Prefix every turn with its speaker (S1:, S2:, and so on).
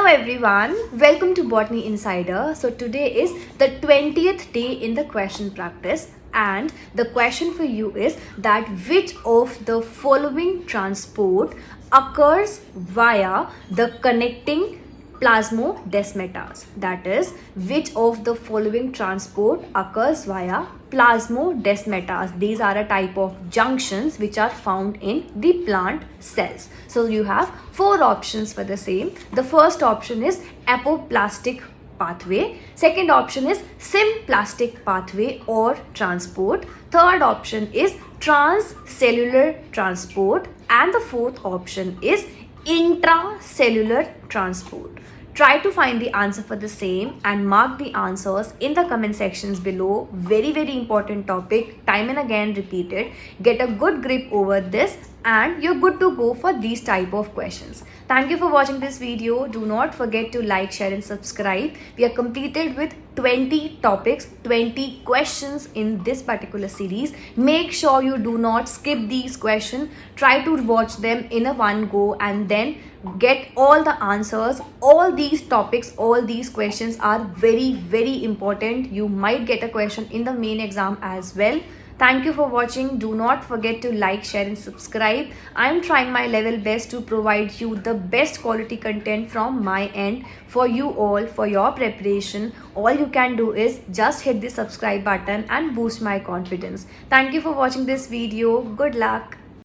S1: everyone, welcome to Botany Insider. So today is the 20th day in the question practice and the question for you is that which of the following transport occurs via the connecting plasmodesmatas, that is which of the following transport occurs via plasmodesmatas. These are a type of junctions which are found in the plant cells. So you have four options for the same. The first option is apoplastic pathway, second option is symplastic pathway or transport, third option is transcellular transport, and the fourth option is intracellular transport. Try to find the answer for the same and mark the answers in the comment sections below. Very important topic, time and again repeated. Get a good grip over this and you're good to go for these type of questions. Thank you for watching this video. Do not forget to like, share and subscribe. We are completed with 20 topics, 20 questions in this particular series. Make sure you do not skip these questions. Try to watch them in a one go and then get all the answers. All these topics, all these questions are very important. You might get a question in the main exam as well. Thank you for watching. Do not forget to like, share and subscribe. I am trying my level best to provide you the best quality content from my end for you all, for your preparation. All you can do is just hit the subscribe button and boost my confidence. Thank you for watching this video. Good luck.